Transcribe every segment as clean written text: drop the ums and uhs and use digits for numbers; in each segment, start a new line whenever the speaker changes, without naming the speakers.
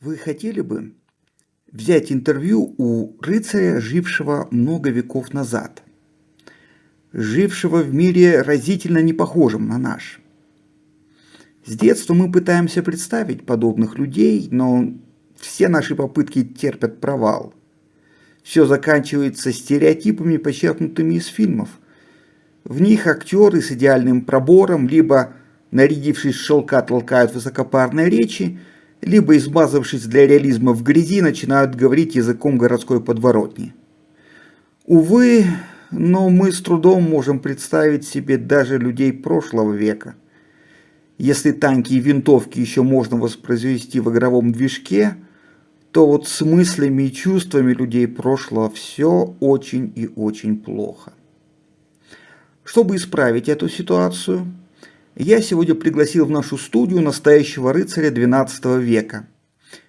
Вы хотели бы взять интервью у рыцаря, жившего много веков назад, жившего в мире разительно не похожем на наш? С детства мы пытаемся представить подобных людей, но все наши попытки терпят провал. Все заканчивается стереотипами, почерпнутыми из фильмов. В них актеры с идеальным пробором, либо, нарядившись в шелка, толкают высокопарные речи, либо, измазавшись для реализма в грязи, начинают говорить языком городской подворотни. Увы, но мы с трудом можем представить себе даже людей прошлого века. Если танки и винтовки еще можно воспроизвести в игровом движке, то вот с мыслями и чувствами людей прошлого все очень и очень плохо. Чтобы исправить эту ситуацию, я сегодня пригласил в нашу студию настоящего рыцаря XII века,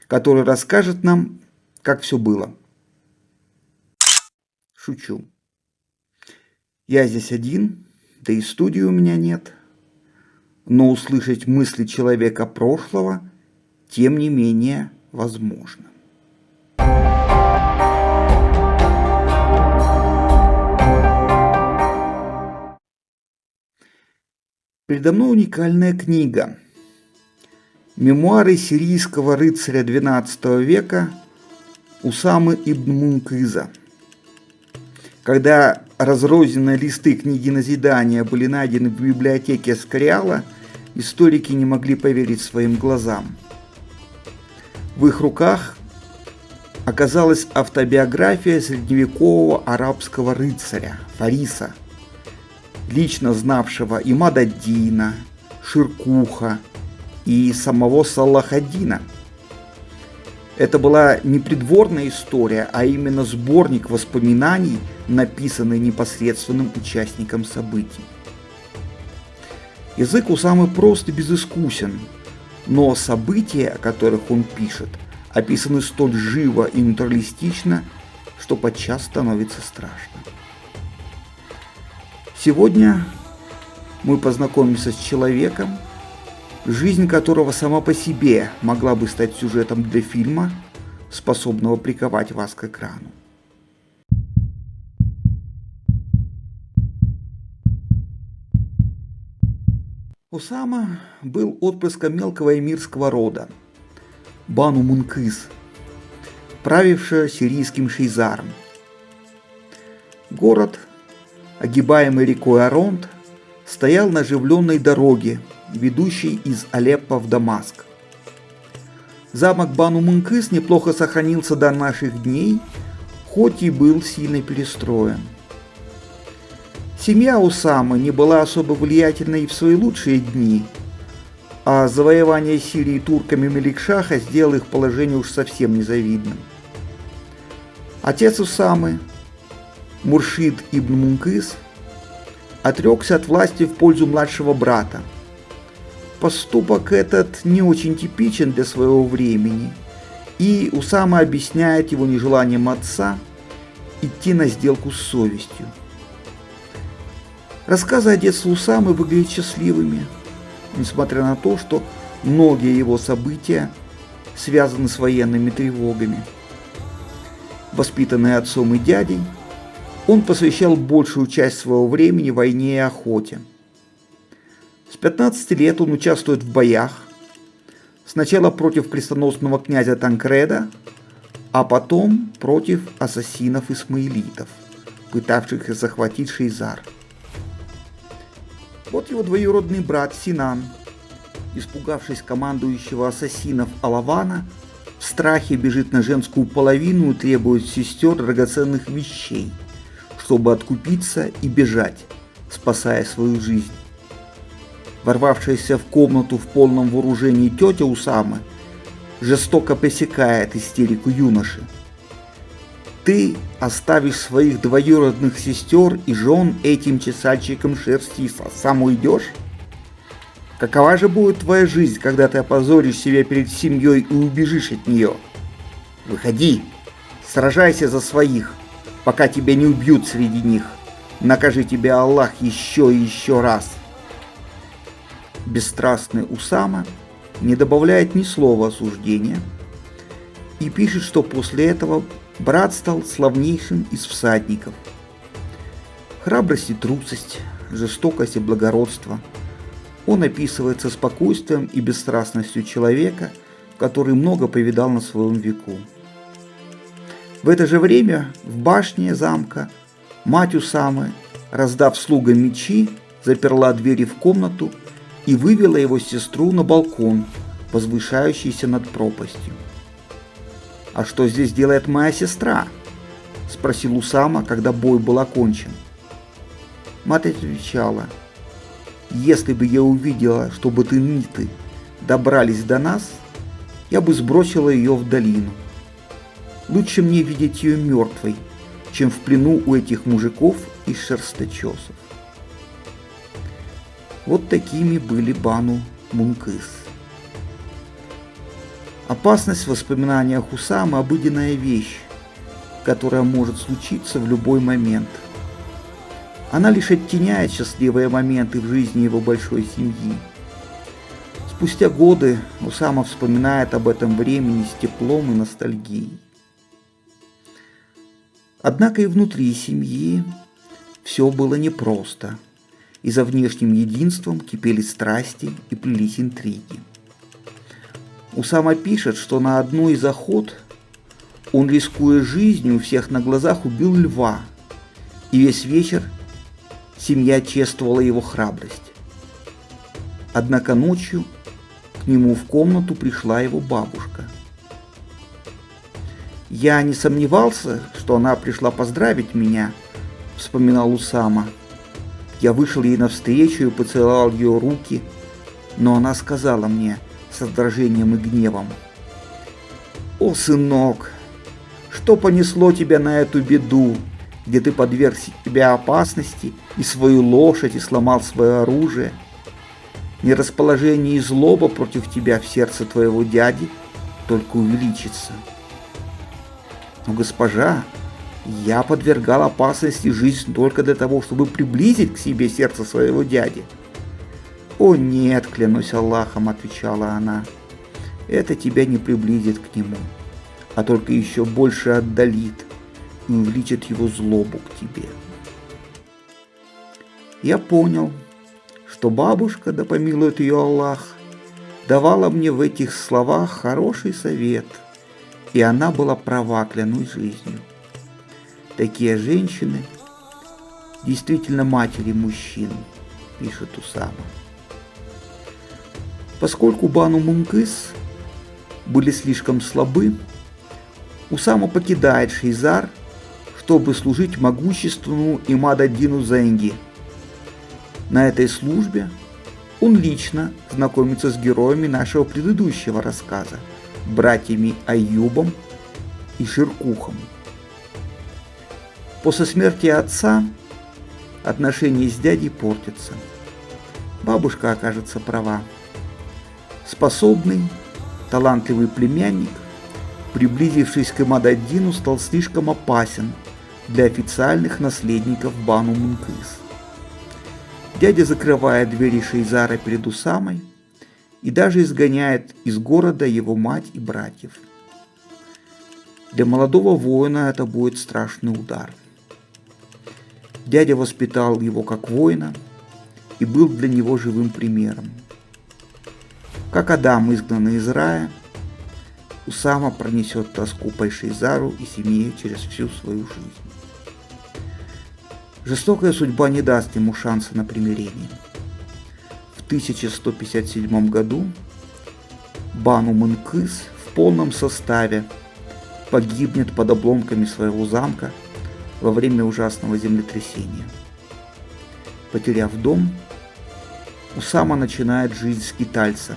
который расскажет нам, как все было. Шучу. Я здесь один, да и студии у меня нет. Но услышать мысли человека прошлого, тем не менее, возможно. Передо мной уникальная книга. Мемуары сирийского рыцаря XII века Усамы ибн Мункыза. Когда разрозненные листы книги назидания были найдены в библиотеке Эскориала, историки не могли поверить своим глазам. В их руках оказалась автобиография средневекового арабского рыцаря Фариса, лично знавшего и Мададдина, Ширкуха и самого Салахаддина. Это была не придворная история, а именно сборник воспоминаний, написанный непосредственным участником событий. Язык Усамы прост и безыскусен, но события, о которых он пишет, описаны столь живо и натуралистично, что подчас становится страшно. Сегодня мы познакомимся с человеком, жизнь которого сама по себе могла бы стать сюжетом для фильма, способного приковать вас к экрану. Усама был отпрыском мелкого эмирского рода Бану Мункыз, правившего сирийским шейзаром. Город, огибаемый рекой Аронт, стоял на оживленной дороге, ведущей из Алеппо в Дамаск. Замок Бану Мункыз неплохо сохранился до наших дней, хоть и был сильно перестроен. Семья Усамы не была особо влиятельной и в свои лучшие дни, а завоевание Сирии турками Меликшаха сделало их положение уж совсем незавидным. Отец Усамы, Муршид ибн Мункыз, отрекся от власти в пользу младшего брата. Поступок этот не очень типичен для своего времени, и Усама объясняет его нежеланием отца идти на сделку с совестью. Рассказы о детстве Усамы выглядят счастливыми, несмотря на то, что многие его события связаны с военными тревогами. Воспитанный отцом и дядей, он посвящал большую часть своего времени войне и охоте. С 15 лет он участвует в боях, сначала против крестоносного князя Танкреда, а потом против ассасинов-исмаилитов, пытавшихся захватить Шейзар. Вот его двоюродный брат Синан, испугавшись командующего ассасинов Алавана, в страхе бежит на женскую половину и требует сестер драгоценных вещей, чтобы откупиться и бежать, спасая свою жизнь. Ворвавшаяся в комнату в полном вооружении тетя Усамы жестоко пресекает истерику юноши. «Ты оставишь своих двоюродных сестер и жен этим чесальщикам шерсти, сам уйдешь? Какова же будет твоя жизнь, когда ты опозоришь себя перед семьей и убежишь от нее? Выходи, сражайся за своих, пока тебя не убьют среди них. Накажи тебя Аллах еще и еще раз». Бесстрастный Усама не добавляет ни слова осуждения, и пишет, что после этого брат стал славнейшим из всадников. Храбрость и трусость, жестокость и благородство. Он описывает со спокойствием и бесстрастностью человека, который много повидал на своем веку. В это же время в башне замка мать Усамы, раздав слугам мечи, заперла двери в комнату и вывела его сестру на балкон, возвышающийся над пропастью. «А что здесь делает моя сестра?» – спросил Усама, когда бой был окончен. Мать отвечала: «Если бы я увидела, что бытыныты добрались до нас, я бы сбросила ее в долину. Лучше мне видеть ее мертвой, чем в плену у этих мужиков и шерсточесов». Вот такими были Бану Мункыс. Опасность в воспоминаниях Усамы – обыденная вещь, которая может случиться в любой момент. Она лишь оттеняет счастливые моменты в жизни его большой семьи. Спустя годы Усама вспоминает об этом времени с теплом и ностальгией. Однако и внутри семьи все было непросто, и за внешним единством кипели страсти и плелись интриги. Усама пишет, что на одной из охот он, рискуя жизнью, у всех на глазах убил льва, и весь вечер семья чествовала его храбрость. Однако ночью к нему в комнату пришла его бабушка. «Я не сомневался, что она пришла поздравить меня», — вспоминал Усама. «Я вышел ей навстречу и поцеловал ее руки, но она сказала мне с раздражением и гневом: „О, сынок, что понесло тебя на эту беду, где ты подверг себя опасности и свою лошадь, и сломал свое оружие? Нерасположение и злоба против тебя в сердце твоего дяди только увеличится“. «Но, госпожа, я подвергал опасности жизнь только для того, чтобы приблизить к себе сердце своего дяди». «О нет, клянусь Аллахом», — отвечала она, — «это тебя не приблизит к нему, а только еще больше отдалит и увеличит его злобу к тебе». Я понял, что бабушка, да помилует ее Аллах, давала мне в этих словах хороший совет, и она была права, клянусь жизнью. Такие женщины действительно матери мужчин, пишет Усама. Поскольку Бану Мункыс были слишком слабы, Усама покидает Шейзар, чтобы служить могущественному Имад-ад-Дину Зенги. На этой службе он лично знакомится с героями нашего предыдущего рассказа, братьями Аюбом и Ширкухом. После смерти отца отношения с дядей портятся. Бабушка окажется права. Способный, талантливый племянник, приблизившись к Имад-ад-Дину, стал слишком опасен для официальных наследников Бану Мункыс. Дядя закрывает двери Шейзара перед Усамой и даже изгоняет из города его мать и братьев. Для молодого воина это будет страшный удар. Дядя воспитал его как воина и был для него живым примером. Как Адам, изгнанный из рая, Усама пронесет тоску по Шейзару и семье через всю свою жизнь. Жестокая судьба не даст ему шанса на примирение. В 1157 году Бану Мункыс в полном составе погибнет под обломками своего замка во время ужасного землетрясения. Потеряв дом, Усама начинает жизнь скитальца,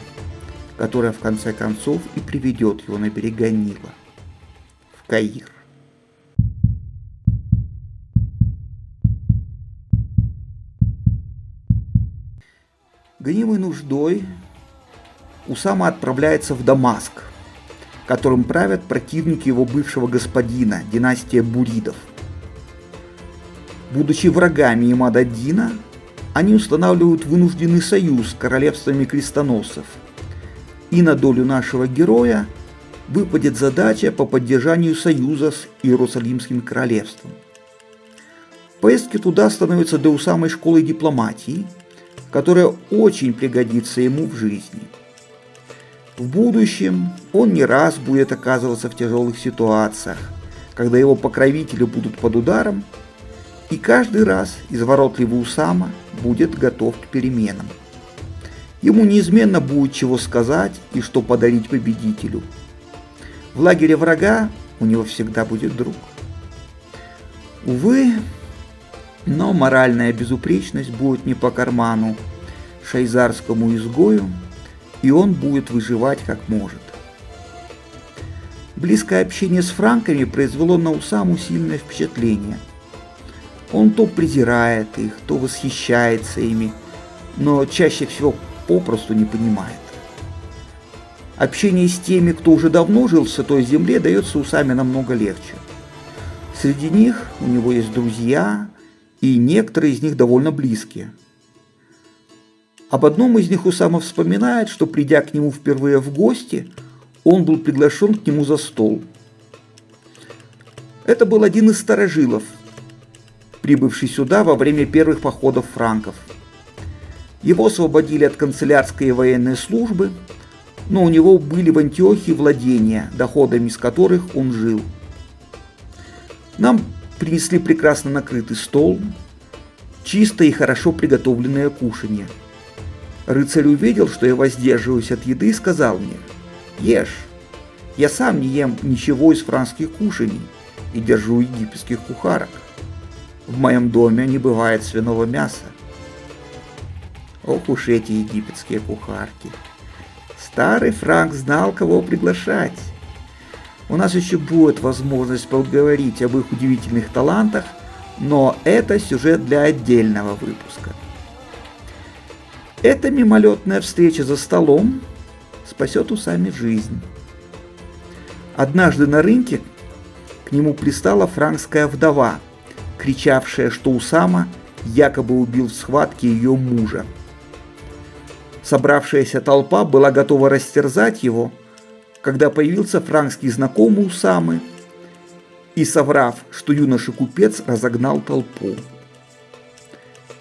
которая в конце концов и приведет его на берега Нила, в Каир. Гонимый нуждой, Усама отправляется в Дамаск, которым правят противники его бывшего господина, династия Буридов. Будучи врагами Имад-ад-Дина, они устанавливают вынужденный союз с королевствами крестоносцев, и на долю нашего героя выпадет задача по поддержанию союза с Иерусалимским королевством. Поездки туда становятся для Усамы школой дипломатии, которая очень пригодится ему в жизни. В будущем он не раз будет оказываться в тяжелых ситуациях, когда его покровители будут под ударом, и каждый раз изворотливый Усама будет готов к переменам. Ему неизменно будет чего сказать и что подарить победителю. В лагере врага у него всегда будет друг. Увы, но моральная безупречность будет не по карману шайзарскому изгою, и он будет выживать как может. Близкое общение с франками произвело на Усаму сильное впечатление. Он то презирает их, то восхищается ими, но чаще всего попросту не понимает. Общение с теми, кто уже давно жил в Святой Земле, дается Усаме намного легче. Среди них у него есть друзья, и некоторые из них довольно близкие. Об одном из них Усама вспоминает, что, придя к нему впервые в гости, он был приглашен к нему за стол. Это был один из старожилов, прибывший сюда во время первых походов франков. Его освободили от канцелярской и военной службы, но у него были в Антиохии владения, доходами из которых он жил. Нам принесли прекрасно накрытый стол, чистое и хорошо приготовленное кушанье. Рыцарь увидел, что я воздерживаюсь от еды, и сказал мне: «Ешь, я сам не ем ничего из франкских кушаний и держу египетских кухарок. В моем доме не бывает свиного мяса». Ох уж эти египетские кухарки. Старый Франк знал, кого приглашать. У нас еще будет возможность поговорить об их удивительных талантах, но это сюжет для отдельного выпуска. Эта мимолетная встреча за столом спасет Усаме жизнь. Однажды на рынке к нему пристала франкская вдова, кричавшая, что Усама якобы убил в схватке ее мужа. Собравшаяся толпа была готова растерзать его, когда появился франкский знакомый Усамы и, соврав, что юноша-купец, разогнал толпу.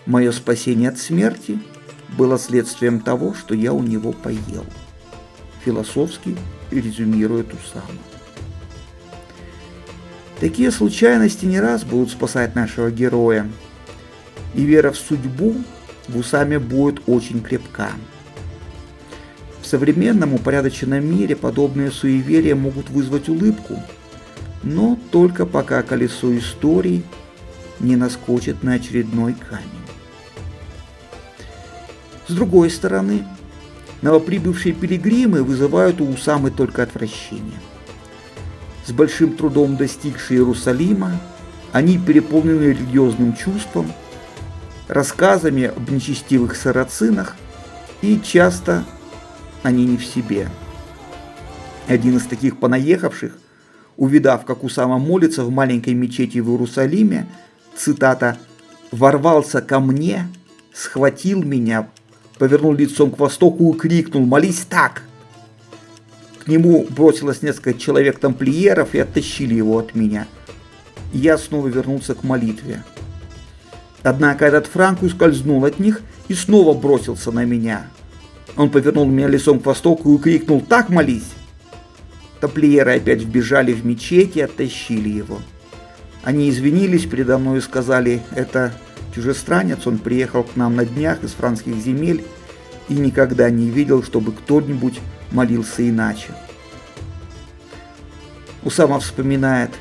Мое спасение от смерти было следствием того, что я у него поел. Философски резюмирует Усама. Такие случайности не раз будут спасать нашего героя, и вера в судьбу в Усаме будет очень крепка. В современном упорядоченном мире подобные суеверия могут вызвать улыбку, но только пока колесо истории не наскочит на очередной камень. С другой стороны, новоприбывшие пилигримы вызывают у Усамы только отвращение. С большим трудом достигшие Иерусалима, они переполнены религиозным чувством, рассказами об нечестивых сарацинах, и часто они не в себе. Один из таких понаехавших, увидав, как Усама молится в маленькой мечети в Иерусалиме, цитата, «ворвался ко мне, схватил меня, повернул лицом к востоку и крикнул: молись так!» К нему бросилось несколько человек-тамплиеров и оттащили его от меня. И я снова вернулся к молитве. Однако этот Франк ускользнул от них и снова бросился на меня. Он повернул меня лицом к востоку и крикнул: так молись! Тамплиеры опять вбежали в мечеть и оттащили его. Они извинились передо мной и сказали: это чужестранец, он приехал к нам на днях из франкских земель и никогда не видел, чтобы кто-нибудь молился иначе. Усама вспоминает: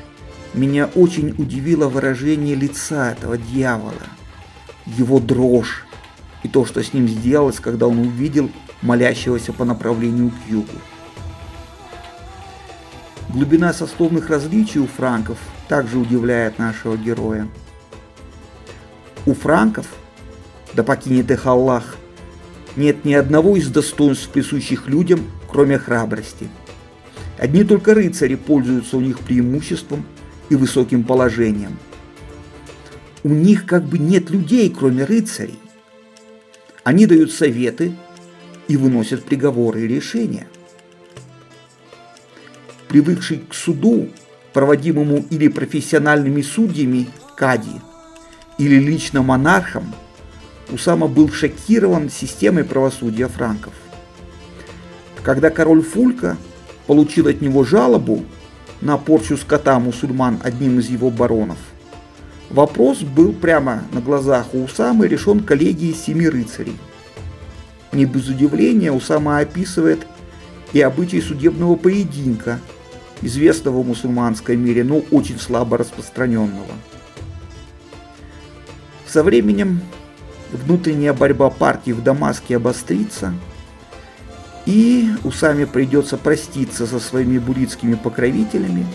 меня очень удивило выражение лица этого дьявола, его дрожь и то, что с ним сделалось, когда он увидел молящегося по направлению к югу. Глубина сословных различий у франков также удивляет нашего героя. У франков, да покинет их Аллах, нет ни одного из достоинств, присущих людям, кроме храбрости. Одни только рыцари пользуются у них преимуществом и высоким положением. У них как бы нет людей, кроме рыцарей. Они дают советы и выносят приговоры и решения. привыкший к суду, проводимому или профессиональными судьями кади, или лично монархом, Усама был шокирован системой правосудия франков. Когда король Фулька получил от него жалобу на порчу скота мусульман одним из его баронов, вопрос был прямо на глазах у Усамы решен коллегией 7 рыцарей. Не без удивления Усама описывает и обычай судебного поединка, известного в мусульманском мире, но очень слабо распространенного. Со временем внутренняя борьба партии в Дамаске обострится, и Усаме придется проститься со своими буритскими покровителями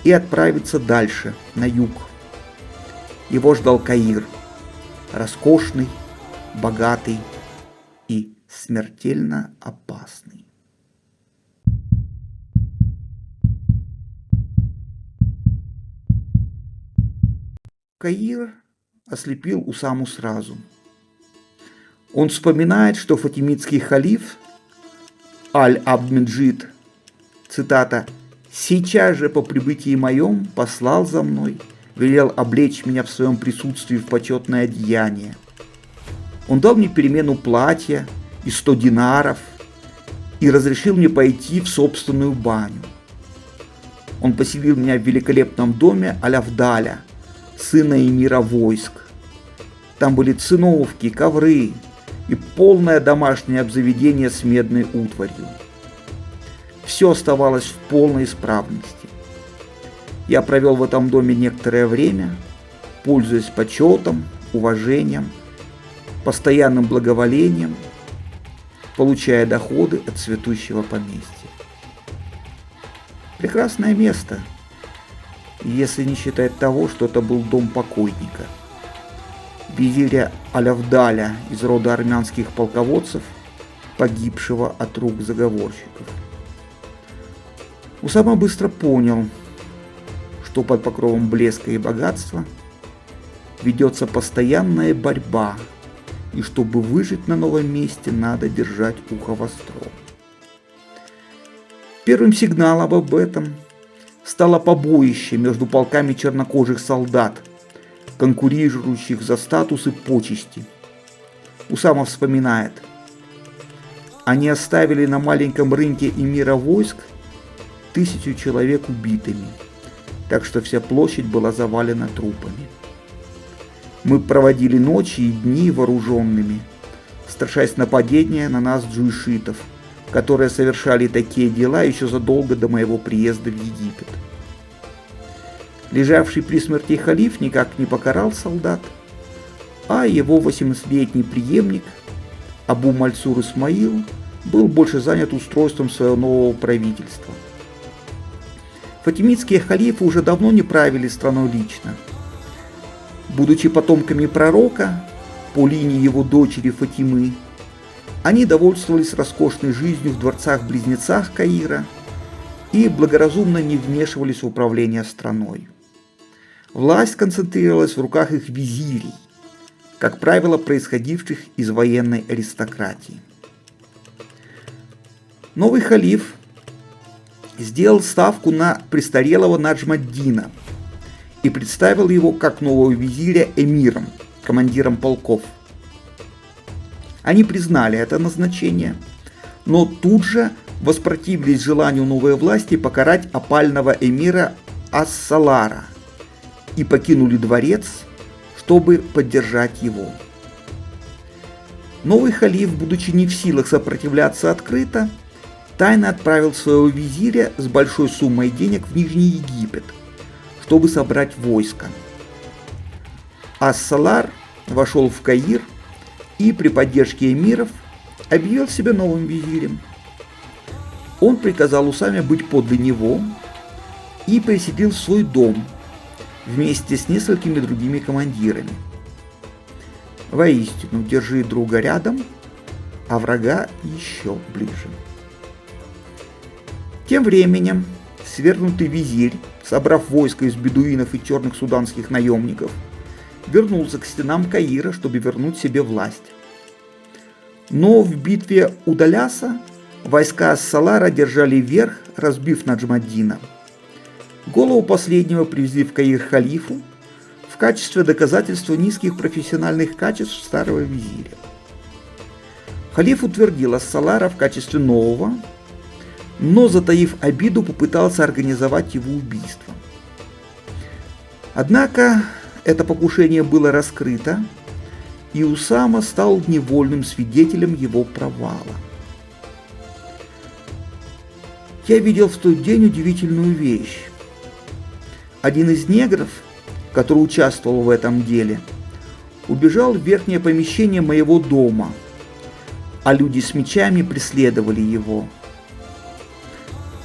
и отправиться дальше, на юг. Его ждал Каир, роскошный, богатый и смертельно опасный. Каир ослепил Усаму сразу. Он вспоминает, что фатимидский халиф Аль-Абд-Меджид, цитата, «сейчас же по прибытии моем послал за мной, велел облечь меня в своем присутствии в почетное одеяние. Он дал мне перемену платья и 100 динаров и разрешил мне пойти в собственную баню. Он поселил меня в великолепном доме Аль-Авдаля, сына эмира войск. Там были циновки, ковры и полное домашнее обзаведение с медной утварью. Все оставалось в полной исправности. Я провел в этом доме некоторое время, пользуясь почетом, уважением, постоянным благоволением, получая доходы от цветущего поместья. Прекрасное место, если не считать того, что это был дом покойника, визиря Аль-Авдаля из рода армянских полководцев, погибшего от рук заговорщиков. Усама быстро понял, что под покровом блеска и богатства ведется постоянная борьба, и чтобы выжить на новом месте, надо держать ухо востро. Первым сигналом об этом стало побоище между полками чернокожих солдат, конкурирующих за статус и почести. Усама вспоминает: они оставили на маленьком рынке эмира войск 1000 человек убитыми, так что вся площадь была завалена трупами. Мы проводили ночи и дни вооруженными, страшась нападения на нас джуишитов, которые совершали такие дела еще задолго до моего приезда в Египет. Лежавший при смерти халиф никак не покарал солдат, а его 18-летний преемник Абу Мальсур Исмаил был больше занят устройством своего нового правительства. Фатимидские халифы уже давно не правили страной лично. Будучи потомками пророка по линии его дочери Фатимы, они довольствовались роскошной жизнью в дворцах-близнецах Каира и благоразумно не вмешивались в управление страной. Власть концентрировалась в руках их визирей, как правило, происходивших из военной аристократии. Новый халиф сделал ставку на престарелого Наджмаддина и представил его как нового визиря эмиром, командиром полков. Они признали это назначение, но тут же воспротивились желанию новой власти покарать опального эмира Ас-Салара и покинули дворец, чтобы поддержать его. Новый халиф, будучи не в силах сопротивляться открыто, тайно отправил своего визиря с большой суммой денег в Нижний Египет, чтобы собрать войско. Ас-Салар вошел в Каир и при поддержке эмиров объявил себя новым визирем. Он приказал Усаме быть подле него и переселил в свой дом вместе с несколькими другими командирами. Воистину, держи друга рядом, а врага еще ближе. Тем временем свергнутый визирь, собрав войско из бедуинов и черных суданских наемников, вернулся к стенам Каира, чтобы вернуть себе власть. Но в битве у Даляса Войска Ас-Салара держали верх, разбив Наджмаддина. Голову последнего привезли в Каир халифу в качестве доказательства низких профессиональных качеств старого визиря. Халиф утвердил Ас-Салара в качестве нового, но, затаив обиду, попытался организовать его убийство. Однако это покушение было раскрыто, и Усама стал невольным свидетелем его провала. Я видел в тот день удивительную вещь. Один из негров, который участвовал в этом деле, убежал в верхнее помещение моего дома, а люди с мечами преследовали его.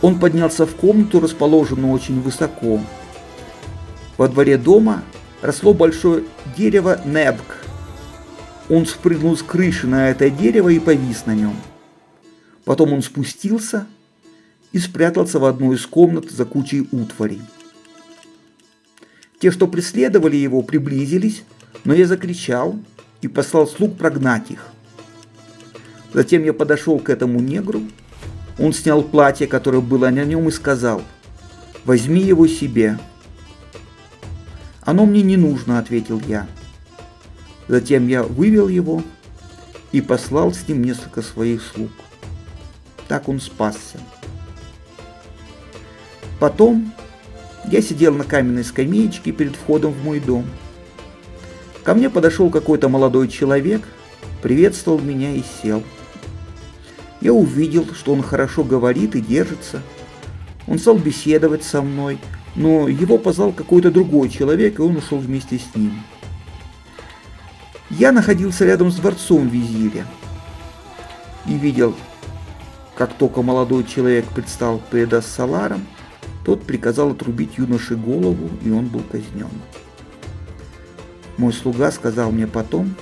Он поднялся в комнату, расположенную очень высоко. Во дворе дома росло большое дерево небк. Он спрыгнул с крыши на это дерево и повис на нем. Потом он спустился и спрятался в одной из комнат за кучей утвари. Те, что преследовали его, приблизились, но я закричал и послал слуг прогнать их. Затем я подошел к этому негру. Он снял платье, которое было на нем, и сказал: «Возьми его себе». «Оно мне не нужно», — ответил я. Затем я вывел его и послал с ним несколько своих слуг. Так он спасся. Потом я сидел на каменной скамеечке перед входом в мой дом. Ко мне подошел какой-то молодой человек, приветствовал меня и сел. Я увидел, что он хорошо говорит и держится. Он стал беседовать со мной, но его позвал какой-то другой человек, и он ушел вместе с ним. Я находился рядом с дворцом визиря и видел, как только молодой человек предстал перед Ас-Саларом, тот приказал отрубить юноше голову, и он был казнен. Мой слуга сказал мне потом,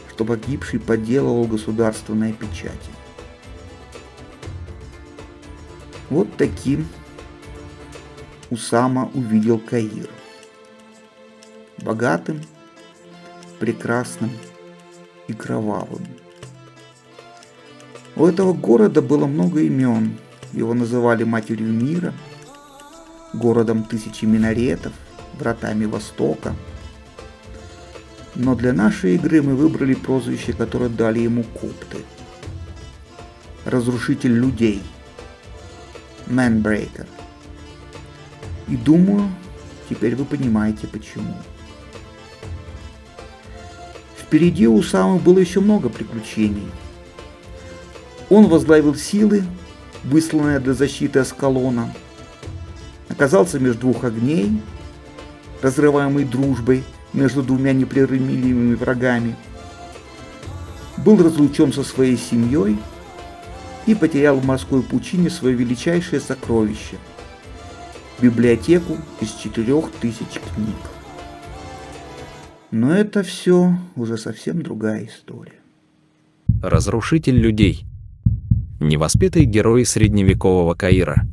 что погибший подделывал государственные печати. Вот таким Усама увидел Каир. Богатым, прекрасным и кровавым. У этого города было много имен. Его называли Матерью мира, городом тысячи минаретов, вратами Востока. Но для нашей игры мы выбрали прозвище, которое дали ему копты. Разрушитель людей. Manbreaker. И думаю, теперь вы понимаете почему. Впереди у Усамы было еще много приключений. Он возглавил силы, высланные для защиты Аскалона, оказался между двух огней, разрываемый дружбой между двумя непримиримыми врагами, был разлучен со своей семьей и потерял в морской пучине свое величайшее сокровище – библиотеку из 4000 книг. Но это все уже совсем другая история.
Разрушитель людей. Невоспетый герой средневекового Каира.